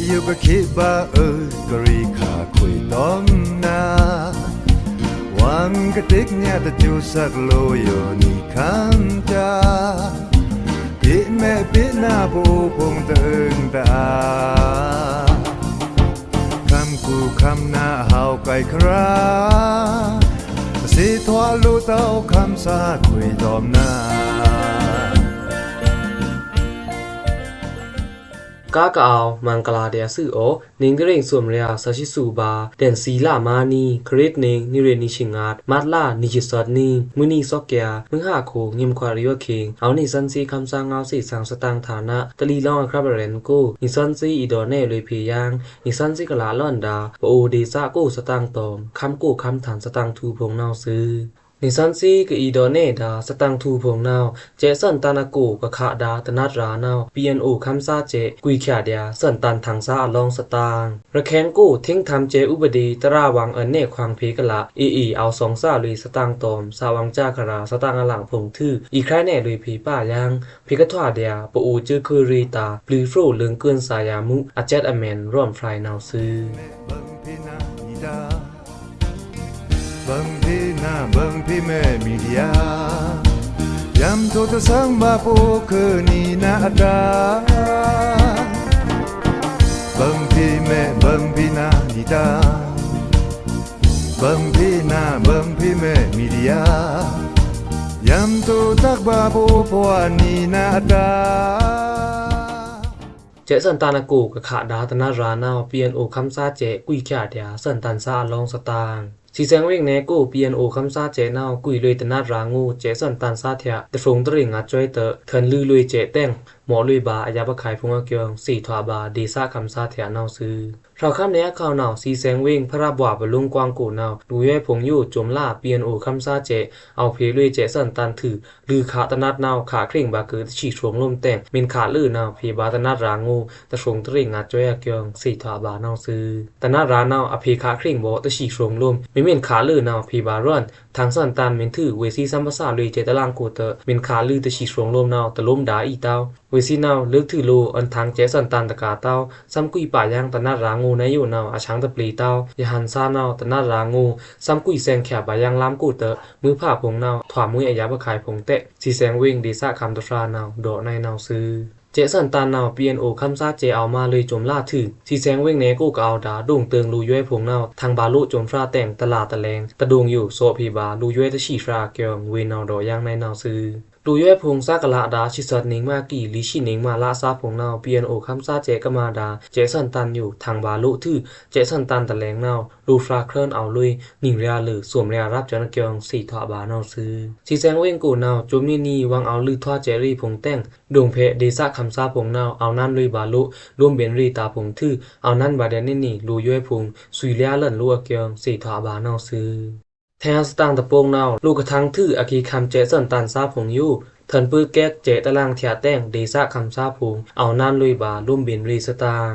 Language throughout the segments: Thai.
อยู่ก็คิดว่าก็รีขาคุยต้มนาวังกระติกเนี่ยแต่จูสักโลอยู่นี่คำจาพี่แม่พี่หน้าผู้พงตึงตาคำกูคำหน้าเฮาไกลคราสิทว่าลูเต้าคำสาคุยต้มนาก้ากาวมังกลาเดียสื่อโอนิงเร่งสวมเรียสัชิสูบาเดนซีลามานีคริตนิงนิเรนิชิงาดมาดลานิจิสอดนีมุนีซอกเกียมึงหาโคงิมควาริโอคิงเอานิซันซีคำสั่งเอาสีสังสตางฐานะตะลีลองครับเรนโกนิซันซีอีดอเน่เลยเพียงนิซันซีกลาลอนดาโอเดซาโกสตางตอมคำโกคำฐานสตางทูพงนาวซื้อนิสันซีกอีดอเนดาสตังทูพงนาวเจสันตานาโกกะขะดาตนาดรานาวปีเอ็นโอคำซาเจกุยขะเดียสันตันทังซาอลองสตางระแคนโกทิ้งทำเจอุบดีตราวังเอเนควางเพกะละอีเอาสองซาลุยสตางตอมสาวังจาคราสตางอลังพงทื่ออีใครแน่ลุยผีป้ายังเพกะทวาเดียปอูจือคือรีตาปลือโฟรเลืองเกินสายามุอาเจตอเมนร่วมฟรายนาวซื้อบังพี่นาบังพี่แม่มีเดียยำตัวจะสังบาปูคือนี่นาดาบังพี่แม่บังพี่นาดีดาบังพี่นาบังพี่แม่มีเดียยำตัวตักบาปูพวานี่นาดาเจสันตานากูกะขะดาตนารานาเปียนโอคำซาเจกุยขะเดียสันตันซาลองสตางสีแสงเวงเนกูเปียนโอคำซาเจนาวกุยเลยตนารางูเจสันตันซาเทียเดฟงตริงอาจอยเตอเทินลือลุยเจเต้งหมอลุยบาอายาบะขายพงอเกียงสี่ทวาบาดีซาคำซาเทียนาวซื้อเราคำเนี้ยข่าวนาวสีแสงเวงพระราบวาบลุงกวางกูนาวดูย่อยพงยู่จมล่าเปียนโอคำซาเจเอาเพลุยเจสันตันถือลือขาตนาดนาวขาเคร่งบาเกิดฉีกชวงลมแต่งมินขาลือนาวเพบาตนาดรางูตะชงตริงอาจอยเกียงสี่ทวาบานาวซื้อตนาดรานาวอเพขาเคร่งบ่ตะฉีกชวงลมมิมินขาลือนาวพีบารอนทางสันตันเมนถือเวซีซัมภาษาลุยเจตลางกูเตอเมนขาลือตะฉีกชวงลมนาวตะล้มดาอีเต้าเวซีนาวเลือกถือโลอันทางเจสันตันตะกาเต้าซ้ำกุยป่ายังตะนารางูนายอยู่นาวอาช้างตะปลีเต้ายหันซานาวตะนารางูซ้ำกุยแซงแขบายังล้ำกูเตอมือผ้าพงนาวถวามุยอายาบะขายพงเตะสีแสงเวงดีซะคำตะฟรานาวโดในนาวซื้อเจสันตันนาวเปียนโอคำซาเจเอามาเลยจมล่าถือสีแสงเวงเนกูกเอาดาโด่งเติงลูย้วยพงนาวทางบาลุจมฟราแต่งตลาดตะแลงตะดงอยู่โซพีบาลูย้วยตะฉีฟราเกียงเวนาวดอยังในนาวซื้อดูย่อยพงซากะละดาชิสัดนิงมากี่ลิชินิงมาละซาพงนาวเปียนโอคำซาเจกมาดาเจสันตันอยู่ทางบาลุทื่อเจสันตันตะแลงนาวลูฟราเคลื่อนเอาลุยนิงเรียหรือสวมเรียรับจนเกียงสี่ทอบานาวซื้อสีแสงเว้งกูนาวจุมนี่วังเอาลือทอเจรี่พงแต่งดวงเพเดซาคำซาพงนาวเอานั่นลุยบาลุร่วมเบนรีตาพงทื่อเอานั่นบาเดนนี่ลูย่อยพงสุยเลียหล่นลัวเกียงสี่ทอบานาวซื้อแทนสตางตะโปงนาวลูกกระทังทื่ออากีคำเจสันตันซาพงยู่เทินปื้อแก๊กเจตะลางเทียแต้งดีซะคำซาพงเอานั่นลุยบาลุ่มบินรีสตาง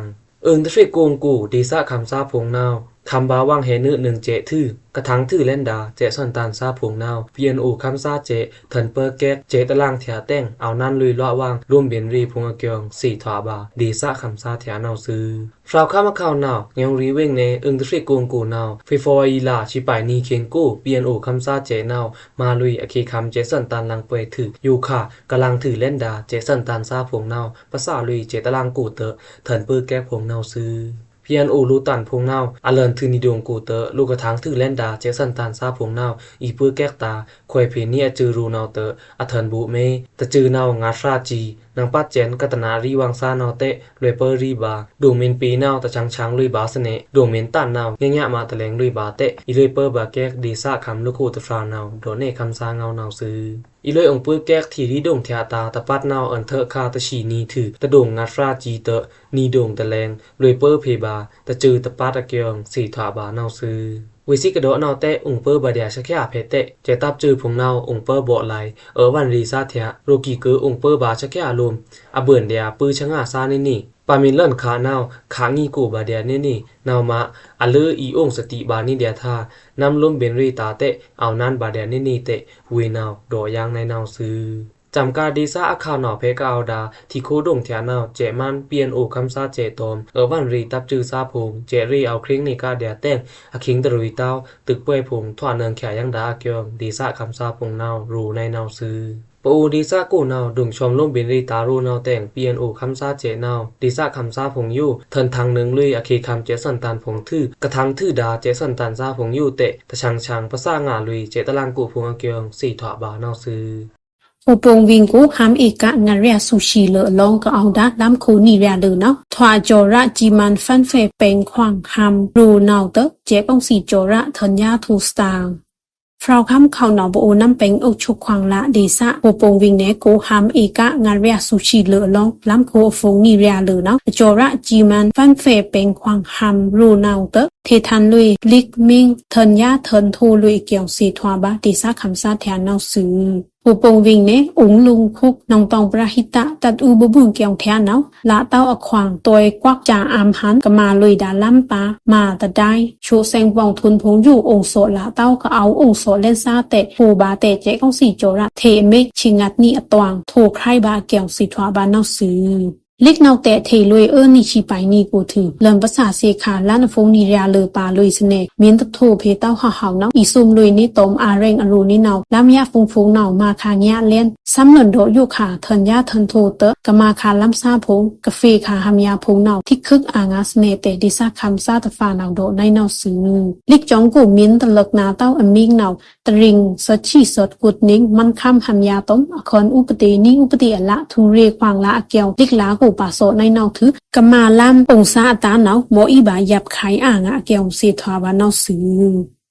ตะฟริโกงกูดีซะคำซาพงนาวคำบาว่างเฮนึหนึ่งเจทื่อกระทังทื่อเล่นดาเจสันตันซาพงนาวเปียนโอคำซาเจเทินเปอร์แก๊กเจตะลางเทียแต้งเอานั่นลุยละว่างร่วมบินรีพงอเกียงสี่ทวาบาดีซะคำซาเทียนาวซื้อฟราวข้ามะขาวนาวยังรีเวงเนตะฟริโกงกูนาวฟิฟอยลาชิไปนีเคนกูเปียนโอคำซาเจนาวมาลุยอเคคำเจสันตันลังเปยถือยูคากำลังถือเล่นดาเจสันตันซาพงนาวภาษาลุยเจตะลางกูเตอเทินเปอร์แก๊กพงนาวซื้อเพียนโอลูตันพงนาวอเลินทือนิดงกูเตอลูกกระถางถือเล่นดาเจสันตันซาพงนาวอีเปื้อแก๊กตาควยเพเนียจือรูนาวเตออเทินบุเมตะจือนาวงาฟราจีนางปัดเจนกัตนารีวังซานาวเตะรวยเปอร์รีบาดวงเมนปีนาวตะช้างลุยบาสเนดวงเมนตันนาวเงี้ยมาตะแลงลุยบาเตะอีรวยเปอร์บาแก๊กดีซาคำลูกคูตะฟรานาวโดเนคำซาเงานาวซื้ออีเลยองปื้อแก๊กทีที่ดงเทียตาตะปัดนาวอันเถอะคาตะชีนีถือตะดงงาฟราจีเตะนีดงตะแลงรวยเปอร์เพบาตะจือตะปัดตะเกียงสี่ถาบานาวซื้อวิสิกระโดนาวเตะองเปอร์บาเดียชะแค่เพเตะเจตับจือพงนาวองเปอร์บ่ไหลวันรีซาเทียโรกีเกอองเปอร์บาชะแค่อารมณ์อเบิ่นเดียปื้อชะง่าซานี่ปามินเล่นขานาวขางีกูบาเดียนี่นาวมาอเลออีองสติบานี่เดียท่านำล้มเบนรีตาเตะเอานั่นบาเดียนี่เตะเวนาวดอยางในนาวซื้อ จำการดีซ่าอาคาวหนอเพกาเอาดาที่โคดงเทียนาวเจมันเปียนโอคำซาเจตอมวันรีตับจือซาพงเจรีเอาคริงนี่กาเดียเต้งอคิงตรุยเต้าตึกเป้ยพงทวาเนืองแขยังดาเกียงดีซ่าคำซาพงนาวรูในนาวซื้อปอูดีซ่ากูนาวดุงชมล่มบินรีตารูนาวแต่งเปียนโอคำซาเจนาวดีซ่าคำซาพงยู่เทินทางหนึ่งลุยอเคคำเจสันตันพงทื่อกระทังทื่อดาเจสันตันซาพงยู่เตะตะชังภาษางาลุยเจตะลังกูพงอเกียงสี่ถอบานาวซื้ออุปงวิงกูหามเอกะงานเรียสุชีเลลองก็เอาดาล้ำคูนี่เรียเลยเนาะทว่าจอระจีมันฟันเฟเป็นขวางหามรูนาวเตเจ็บองสีจอระทัญญาทูสตางฟราวคำเขาหนอโบน้ำเป็นอกชุกขวางละเดซะอุปงวิงเนกูหามเอกะงานเรียสุชีเลลองล้ำคูฟงนี่เรียเลยเนาะจอระจีมันฟันเฟเป็นขวางหามรูนาวเตเททันลุยลิกมิงทัญญาเทินทูลุยเกี่ยวสีทวาบะเดซะคำซาแทนนาวซื้ออุปงวิงเนอุงลุงคุกนองตองประหิตะตัดอูบบุงเกียงแทนเนาละเต้าอควางตัวกวักจาอามหันก็มาลุยดาล้ำปามาแต่ได้ชูเซงวองทุนพงอยู่องโสละเต้าก็เอาองโสเล่นซาเตะผูบาเตะเจ๊ก้องสีโจระเทเมกชิงัดนี่อตวงถูกใครบาเกี่ยวสีทวาบานนอซื้อเล็กนาวแต่เทลุยนี่ชีไปนี่กูถือเริ่มภาษาเสขาล้านฟงนี่เรียเลอปาลุยสเนเมียนตะโทเพเต้าห่าเนาอีซุมลุยนี่ตมอาเร่งอรูนี่นาวล้ำยาฟงเนามาคาญาเล่นซ้ำหล่นโดอยู่ขาเทินยาเทินโทเตกมาคาล้ำซาพงกาแฟขาหามยาพงเนาที่คึกอางาสเนเตดิซาคำซาตฟานาวโดในนาวซื้อลิกจองกูมินตะเลิกนาเต้าอมิงนาวตริงสดชีสดกุดนิ่งมันคำหามยาต้มอคอนอุปตินิ่งอุปติอละทุเรควางละเกียวลิกลากูปาโซในนาวถือกมาล้ำองซาตาเนาโมอีบายับไขอ่างะเกียวเสียทวาบานาวซื้อ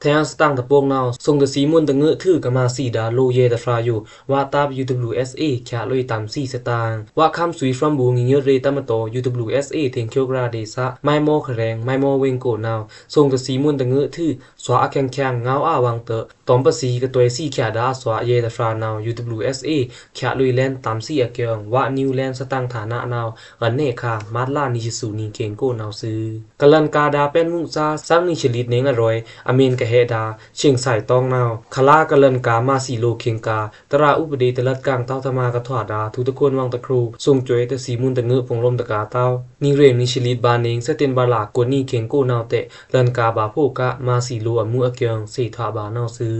แทงสตังตะปวงนาวทรงตะสีมุนตะเงือถือกะมาสีดาโลเยตะฟราอยู่ว่าตาบ UWSA แค่ลุยตาม4สตางว่าคำสุยฟรัมบูงิเงเรตามะโต UWSA เทงเคียวกราเดซะไมโมแขรงไมโมเวงโกนาวทรงตะสีมุนตะเงือถือสวาแข็งเงาอาวังเตอตอมปะสีกะตวยสีแค่ดาสวาเยตะฟรานาว UWSA แค่ลุยแลนตาม4อะเกียงว่านิวแลนสตังฐานะนาวอันเนคามาดลานิชิสุนีเกงโกนาวซื้อกะลันกาดาเป็นมุซาสังนิชลิดเนงอร่อยอเมนกะเฮดาเชียงสายตองนาวคลากะเลินกามาสีโลเคียงกาตราอุปเดตลัดกลางเต้าธมากะถวาดาทุตะคนวังตะครูทรงจวยตะสีมุนตะเงือพงลมตะกาเต้านิเรนิชลิดบานเองเสเตนบาลากวนนี่เคียงโกนาวเตเลินกาบาโพกะมาสีโลอมูอะเกียงสีทวาบานาวซื้อ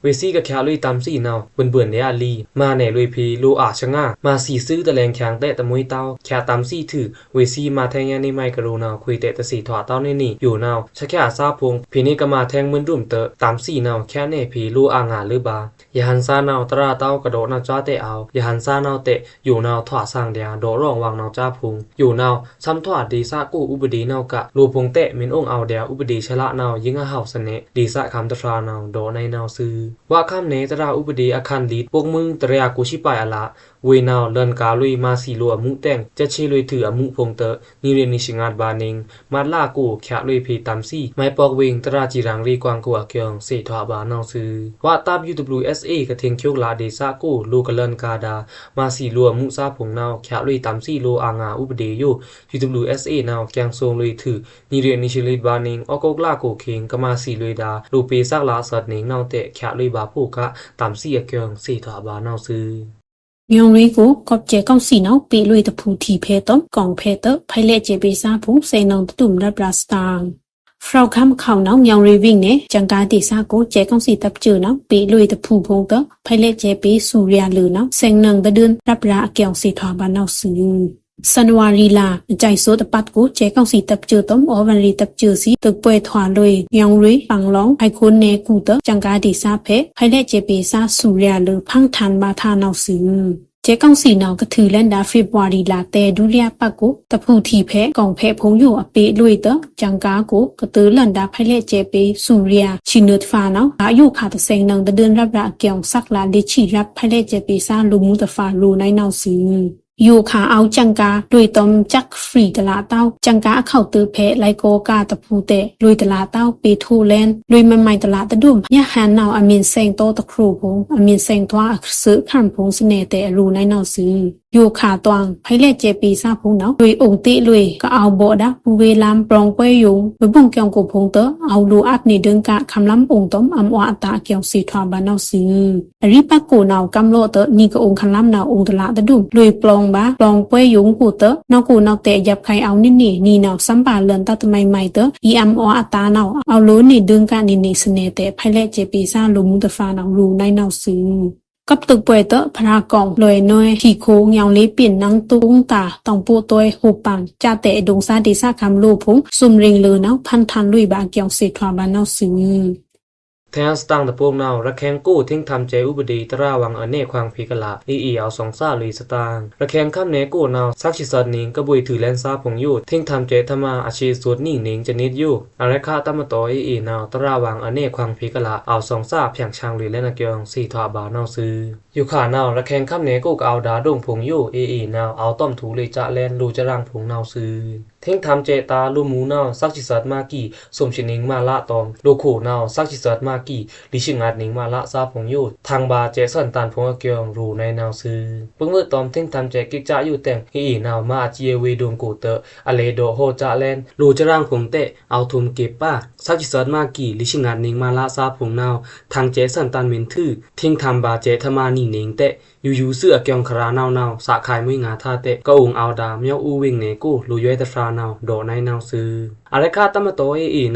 เวซี่กับแคลุยตามสี่นาวเบื่อเนอาลีมาแหน่ลุยพีโลอาชะง่ามาสีซื้อตะแรงแข็งเตะตะมวยเต้าแค่ตามสี่ถือเวซี่มาแทงยาในไมกะโรนาวคุยเตะตะสีถวาเต้านี่อยู่นาวชะแค่ซาพงพีนี้ก็มาแทงมึนรุ่มเตะตามสี่นาวแค่เน่พีโลอางาหรือบาอย่าหันซานาวตราเต้ากระโดดนาวจ้าเตะเอาอย่าหันซานาวเตะอยู่นาวถวาสร้างเดียโดร้องวางนาวจ้าพงอยู่นาวซ้ำถวาดีซากู้อุบดีนาวกะรูพงเตะมินองเอาเดียอุบดีชะละนาวยิงเห่าสเนดีซาคำตะฟรานาวโดในนาวซื้อว่าคำเนตราอุปดีอาคันลีดพวกมึงตระยากุชิปายอละเวนาวเลินกาลุยมาสีลัวมุแต่งจะเชลุยถืออมุพงเตนิเรนิชิงาดบานิงมาลากูแขะลุยพีตามซี่ไม่ปอกเวงตราจีรังรีกวางกัวเกียงเสถวาบานาวซื้อว่าตาบ UWSA กะเทงเคียวลาเดซากูลูกะเลินกาดามาสีลัวมุซาพงนาวแขะลุยตามซี่โลอางาอุปดีอยู่ UWSA นาวแกงทรงลุยถือนิเรนิชิลิดบานิงออกกลาโกเคงกะมาสีลุยดาลูเปซักลาสัดเนงนาวเตะแขะลุยบาพูกะตามซี่เกียงเสถวาบานาวซื้อยองรีกูกอบเจก้องสีเนาปีลุยตะพูทีเพตอมกองเพเตอไพเลเจเบซาพุงเซนองตุ่มรับบราสตางฟราวคำเขาเนาะยองรีวิ่งเนจังการติซากูเจก้องสีตับจือเนาะปีลุยตะพูพงเตอไพเลเจเบสูเรียลือเนาะเซงนังตะเดินรับราเกียงสีทวาบานเอาซื้อสันวารีลาใจโซตปัดกูเจก้องสีตับจือต้มอวันรีตับจือสีตึกป่วยถวาเลยยองรีปังร้องไอคนเนกูเตอจังการติซาเพไพเลเจเบซาสูเรียลือพังทันบาทานเอาซื้อเจ๊ก้องสีนาวก็ถือเล่นดาเฟบวารีลาแต่ดุเรียปักกุตะพูทีเพกองเพพงอยู่อเปลุยเตอจังกากุก็ตือเล่นดาไพเลเจเปสุเรียชินุดฟาเนาอายุขาตะเซงนังตะเดินรับระเกียงสักลาดิชีรับไพเลเจเปซาลูมุตฟาลูในนาวซีอยู่ขาเอาจังกาโดยตอมจักฟรีตลาเต้าจังกาเข้าตือเพไลโกกาตะพูเตลุยตลาเต้าปีทูเลนลุยใหม่ตลาตะดุมยะหันนาวอมินเซงโตตะครูพงอมินเซงทว่าซื้อขันพงสเนเตรูในนาวซื้อ อยู่ขาตวงไผเล่เจปีซาพงเนาะโดยองค์ติลุยก็เอาบ่ดะผู้เวลามปรองป่วยยุงไปบ่งเกี่ยวกับพงเตอเอาลูอัดนี่ดึงกะคำล้ำองค์ต้มอำว่าอัตาเกี่ยวสีทวาบานเอาซื้ออริปะกูนาวกำโลเตอนี่ก็องค์คำล้ำนาวองค์ตละตะดุมลุยปรองบะปรองป่วยยุงกูเตอนาวกูนาวเตะยับใครเอานี่นาวสัมปาเลือนตะตะไมใหม่เตออีอำว่าอัตานาวเอาลูนี่ดึงกะนี่เสน่ห์แต่ไผเล่เจปีซาลูมุตฟานาวรูในนาวซื้อกับตึกป่วยเตอพรากองลอยน้อยที่โค้งยาวลีเปลี่ยนนังตุ้งตาต้องปูตัวหูปังจาเตะดงซาดิซาคำลูพุงซุมเริงเลยนะพันทันลุยบาเกียวเสทวาบานเอาซื้อแทนสตังตะพวกนาวระแคงกู้ทิ้งทำเจอุบดีตราวังอเนกควางพีกะละอีเอาสองซาลุยสตางระแคงข้ามเนกู้นาวซักชิสันนิงกระบุยถือแลนซาผงยูทิ้งทำเจธรรมาอาชีสวดนิ่งนิงจะนิดยูอะไรค่าตมตอนาวตราวังอเนกควางพีกะละเอาสองซาเพียงช่างลุยและนักเกียงสี่ทวาบานเอาซื้ออยู่ขานาวระแคงข้ามเนกู้เอาดาดงผงยูนาวเอาต้อมถูเลยจะแลนรูจะร่างผงนาวซื้อทิ้งทำเจตาลูมูนาวซักชิสัดมากี่สมชินิงมาละตอมโลโขนาวซักชิสัดมากี่ลิชิงัดนิงมาละซาผงยูทางบาเจสันตันผงเกียงรูในนาวซื้อเพิ่งเมื่อตอมทิ้งทำเจกิจจะอยู่แต่งนาวมาเจียเวดงกูเตออเลโดโฮจะแลนรูจะร่างผงเตะเอาทุมเก็บป้าซักชิสัดมากี่ลิชิงัดนิงมาละซาผงนาวทางเจสันตันเมนทื่อทิ้งทำบาเจธมานีนิงเตะอยู่เสื้อเกียงครานาวสะขายมุ้ยงาท่าเตะก็องเอาดาเมียวอูวิงเนกูรูย้อยตะฟรานาวโดในนาวซื้ออะไรค่าตมโต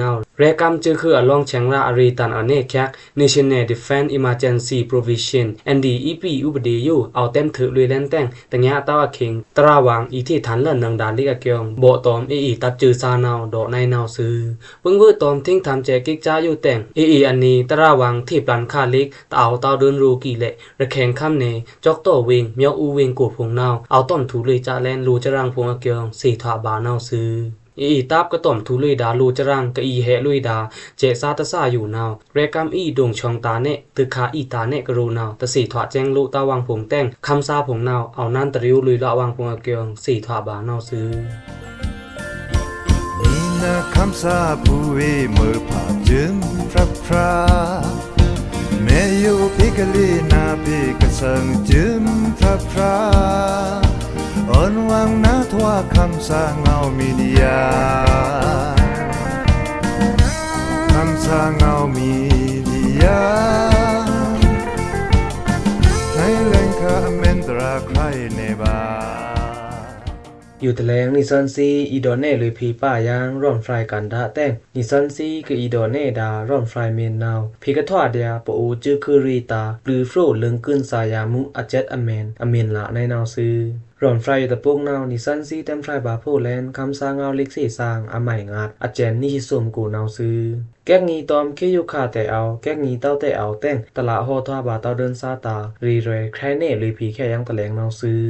นาวเรกัมจือคืออลองเชงราอารีตันอเนกแคก National Defense Emergency Provision NDEP อุบดีอยู่เอาเต็มถือลุยแลนแต่งแต่งะตาวะเข่งตราวางอีที่ทันเลินนังดานลิกะเกียงโบตอมตัดจือซานาวโดในนาวซื้อเพิ่งเวอตอมทิ้งทำแจกิกจ้าอยู่แต่งอันนี้ตราวางที่ปลันคาลิกตาเอาตาเดินรูกี่เละระแข่งค่ำเนจอกโตเวงเมียวอูเวงกูพงนาวเอาต้นถูเลยจะแลนรูจะรังพงเกียงสี่ทวาบานาวซื้อตาบก็ต่อมทุลุยดาลูจรังกะเฮลุยดาเจซาตะซาอยู่นาวเรกัมดงชองตาเนตึกขาตาเนกรูนาวตะสีถวแจงลุตาวังผงแต่งคำซาผงนาวเอานั่นตะริวลุยละวังพงเกียงสี่ถวบานาวซื้อนีนาคำซาผู้เอเมื่อผ่าจึงพระพราแม่อยู่พิกลีนาพิกสังจึงพระพราอ่อนวางนาทว่าคำสาเงามีนิยาคำสาเงามีนิยาในแหล่งข้าเมนตราใครในบ้าอยู่ตะแลงนิซันซีอีดอนเน่ลุยพีป้ายางร่อนฟรายกันดาแต่งนิซันซีคืออีดอนเน่ดาร่อนฟรายเมนนาวพีกะทวาเดียปอูจือคือรีตาหรือโฟลเลิงกึนสายามุอเจ็ดอเมนละในนาวซื้อร่อนไฟตะพวกนาวนิซันซีเต็มไฟบาโพแลนคำสางเอาเล็กสี่สางอใหม่งาดอเจนนี่สมกูนาวซื้อแก้งีตอมเคยุคาแต่เอาแก้งีเต้าแต่เอาแต่งตละโฮทวาบาเต้าเดินซาตารีเรใครเน่ลุยพีแค่ยังตะแลงนาวซื้อ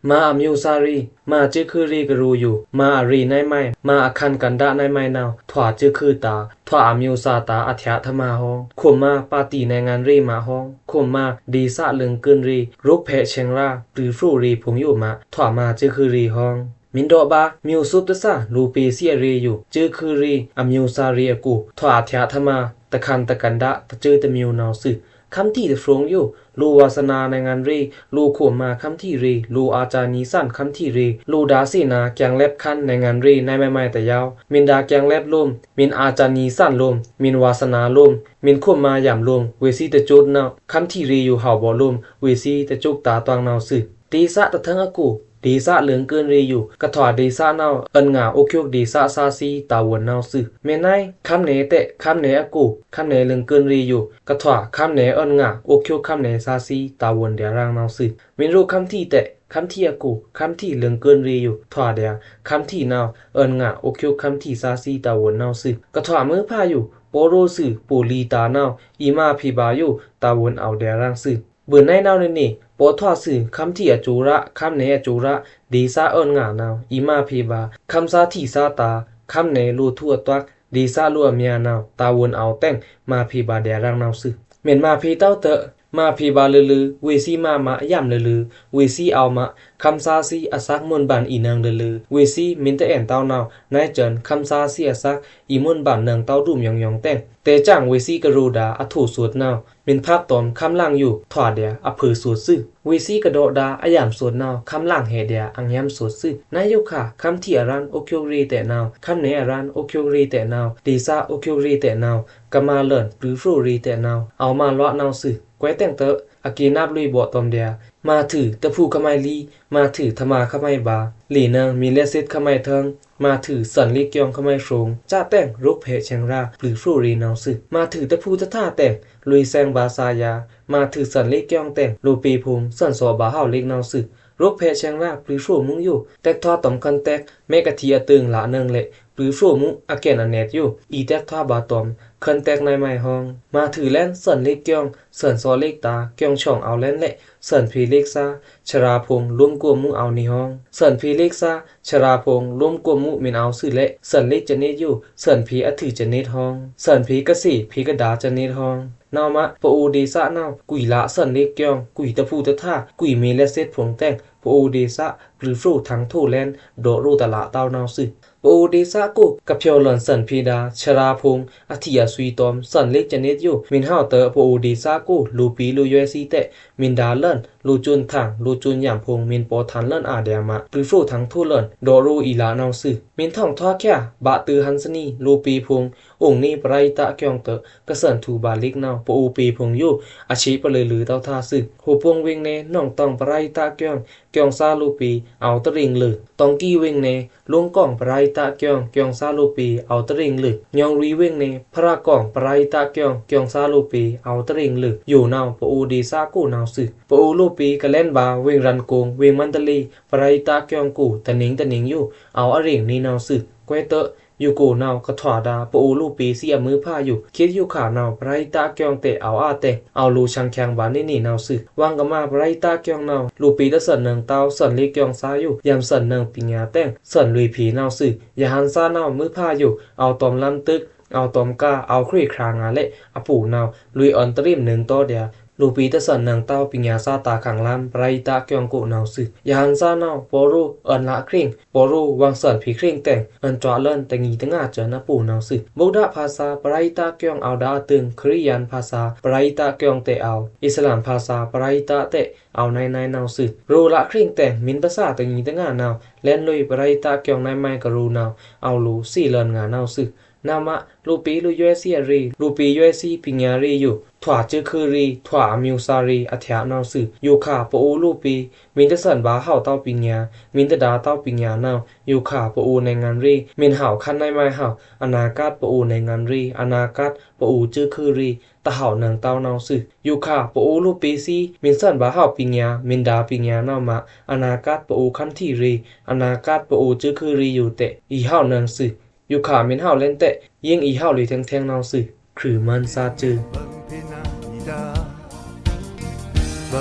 มาอมิวซารีมาจื้อคือรีกรูอยู่มาอารีในไม้มาอคันกันดาในไม้นาวถวาจื้อคือตาถวาอมิวซาตาอัธยะธมาฮองขมมาปาตีในงานรีมาฮองขมมาดีซะเลิงกึนรีรูปเพเชงราหรือฟรูรีผงอยู่มาถวามาจื้อคือรีฮองมินโดบามิวซุปตะซาลูปีเซียรีอยู่จื้อคือรีอมิวซารีอกูถวาอัธยะธมาตะคันตะกันดะตะจื้อตะมิวนาวซึคำที่ตะฟรงอยู่ลูวาสนาในงานรีลูขวมาคำที่รีลูอาจานีสั้นคำที่รีลูดาสีนาแกงเล็บคันในงานรีในไม่แต่ยาวมินดาแกงเล็บลมมินอาจานีสั้นลมมินวาสนาลมมินขวมาหย่ำลมเวซีตะจุดนาวคำที่รีอยู่เห่าบ่ลมเวซีตะจุกตาตวงนาวซึตีสะตะทั้งอกูดีซะเหลืองเกินรีอยู่กระถวาดีซะเนาเอินงาโอคิวดีซะซาซีตาวนนาวซึเมนไนคำเนเตะคำเนอกูคำเนเหลืองเกินรีอยู่กระถวาคำเนเอินงาโอคิวคำเนซาซีตาวนเดียร่างนาวซึมินรู้คำที่เตะคำที่อกูคำที่เหลืองเกินรีอยู่ถวาเดียคำที่นาวเอินงาโอคิวคำที่ซาซีตาวนนาวซึกระถวามือพาอยู่โปโรซึปูลีตานาวอีมาพีบาอยู่ตาวนเอาเดียร่างซึเบื่อในนาวนี่ปอทอสื่อคำที่อจูระคำเนอจูระดีซาเอินงานาวอีมาพีบาคำซาที่ซาตาคำเนรูทั่วตักดีซาลัวเมียนาวตาวนเอาแต่งมาพีบาเดียรังนาวสื่อเหม็นมาพีเต้าเตะ มาพีบาลือเวซีมาย่ำลือเวซีเอามาคำซาซีอาซักมวนบันอีนางลือเวซีมินเตแอนเต้านาวนายเจินคำซาซีอาซักอีมวนบันนางเต้าดุมยองแต่งเตจ่างเวซีกระรูดาอถูสูดนาวมินภาคตอมคำล่างอยู่ถอดเดียอผือสูดซื่อเวซีกระโดดาอายามสูดนาวคำล่างเฮเดียอังยามสูดซื่อนายกค่ะคำที่อารันโอคิวรีแต่นาวคำเนอารันโอคิวรีแต่นาวดีซาโอคิวรีแต่นาวกามาเลินหรือฟรูรีแต่นาวเอามาเลาะนาวซื่อแกวแต่งเตออากีนาบลุยบ่ตอมเดียมาถือตะพูขมายลีมาถือธมาขมายบาหลีนางมีเลสิตขมายเทิงมาถือสันลิกยองขมายโรงจ้าแต่งรุกเพเชงราหรือฟรูรีนาวซึมาถือตะพูตะท่าแต่งลุยแซงบาซายามาถือสันลิกยองแต่งลูปีภูมิสันสอบาเฮาเล็กนาวซึรุกเพเชงราหรือฟรูมุงอยู่แตกทอตอมคันแตกแมกะทีอะตึงละเนึงเละหรือฟรูมุอาเกนอเนตอยู่อีแตกทอบาตอมคันแตกในไม้ห้องมาถือแล่นสันลิกยองสันซอเล็กตาเกียงช่องเอาแล่นเละสันพีเล็กซาชราพงร่วมกวมมุเอาในห้องสันพีเล็กซาชราพงร่วมกวมมุมินเอาสื่อเละสันเล็กจะเนตอยู่สันพีอถือจะเนตห้องสันพีกะสีพีกระดาจะเนตห้องนาวมะปะอูเดซะนาวกุยละสันเล็กเกียงกุยตะพูตะท่ากุยเมเลเซตผงแต่งปะอูเดซะหรือฟรูทั้งทูแลนโดรูตะละเต้านาวสื่อปะอูเดซะกูกับเพียวหล่อนสันพีดาชราพงอธิยาสุยตอมสันเล็กจะเนตอยู่มินห้าวเตอปะอูเดซะกูลูปีลูยูเอซีเตมินดาเลินลูจุนถังลูจุนหยามพงมินโปทันเลินอาเดียมะหรือฟรูทั้งทูเลินโดรูอีลานาวสื่อมินท่องทอแค่บะตือฮันสนีลูปีพงองค์นี้ปรายตะเกียงเตอกระเสินทูบาลิกนาวปะอูปีพงอยู่อาชีปเลยลือเต้าท่าสื่อหูพวงเวงเนน้องตองปรายตะเกียงซาลูปีเอาตะริงลือตองกี้เวงเนลวงก่องปรายตะเกียงซาลูปีเอาตะริงลือยองรีเวงเนพระก่องปรายตะเกียงซาลูปีเอาตะริงลืออยู่นาวปะอูดีซากูนาวสื่อปะอูลูปีกะเล่นบาเวงรันโกงเวงมันตะลีปรายตะเกียงกูตะนิงอยู่เอาอะริงนี่นาวสื่อแกวเตออยู่กูนาวกะถวาดาปะอูลูปีเสียมือผ้าอยู่คิดอยู่ขานาวปรายตะเกียงเตะเอาอาเตะเอาลูชังแขงบานี่นาวสื่อวางกะมาปรายตะเกียงนาวลูปีตะเสินเนิงเตาเสินลิเกียงซาอยู่ยามเสินเนิงปิญญาแต่งเสินลุยผีนาวสื่ออย่าหันซานาวมือผ้าอยู่เอาตอมลำตึกเอาตอมกาเอาครีครางาเละอปูนาวลุยออนตริมหนึ่งโตเดียลูปีตะสันนางเต้าปิญญาซาตาขังลำปรายตะเกียงกุนาวสื่อยานซานาวปอรูอันละคริ่งปอรูวางสันผีคริ่งแต่งอันจอเลินแต่งีตงาเจอนะปูนาวสื่อบุดาภาษาปรายตะเกียงเอาดาตึงคริยันภาษาปรายตะเกียงเตเอาอิสลามภาษาปรายตะเตเอาในนาวสื่อรูละคริ่งแต่งมินภาษาแต่งีตงานาวเล่นลุยปรายตะเกียงในไมกรูนาวเอาลูสี่เลินงานาวสื่อนามะลูปีลูยูเอซีรีลูปียูเอซีปิญญารีอยู่ถวาจือคือรีถวามิวซารีอธยานาวสื่ออยู่ขาปะอูลูปีมินตะสันบาเฮาเต้าปิญญามินตะดาเต้าปิญญานาวอยู่ขาปะอูในงานรีมินเฮาคันในไม้เฮาอนาคตปะอูในงานรีอนาคตปะอูจือคือรีตะเฮาเนิงเต้านาวสื่ออยู่ขาปะอูลูปีซีมินสันบาเฮาปิญญามินดาปิญญานาวมะอนาคตปะอูคันที่รีอนาคตปะอูจือคือรีอยู่เตอีเฮาเนิงสื่ออยู่ขามินเฮาเล่นเตะยิ่งอีเฮาเลยแทงนาวสื่อคือมันซาจือบั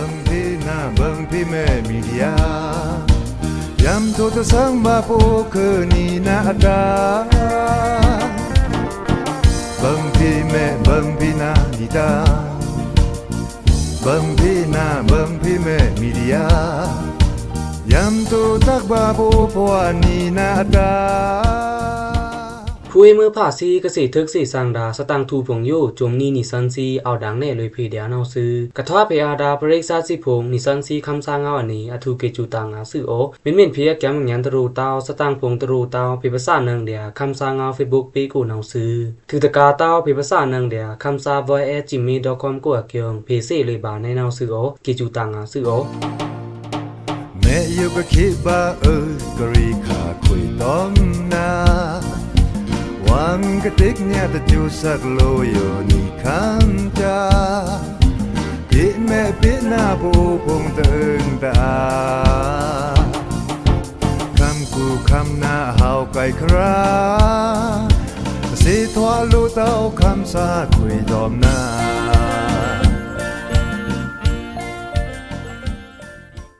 งพีนาบังพีแม่มีเดียยามโทตะสังบาปูคือนีนาดาบังพีแม่บังพีนาดีดาบังพีนาบังพีแม่มีเดียยามโทตักบาปูปวานีนาดาผู้มือผ่าซีกสิทึกสีสังดาสตังทูผงยู่จมนีนิสันซีเอาดังแน่เลยพีเดียนเอาซื้อกระทว่าเพอาดาปริศาสิพงนิสันซีคำสร้างเอาอันนี้อทูเกจูตังอาซื้อโอมินเพียแกมยันตรูเตาสตังพงตรูเตาพิภาษาเนืองเดียคำสร้างเอาเฟซบุ๊กปีกูเอาซื้อถือตะกาเตาพิภาษาเนืองเดียคำสา voice@gmail.com กูเกียงเพเซเลยบาในเอาซื้อโอเกจูตังอาซื้อโอแม่อยู่ก็คิดบ้ากรีขาคุยต้องนาวังกะติกเนี่ยตะจูสักโลโยนี่คันจาปิแม่ปินาปูพงตึงตาคำกูคำหน้าเฮาไก่คราสิทวาลูเต้าคำสาคุยดอมนา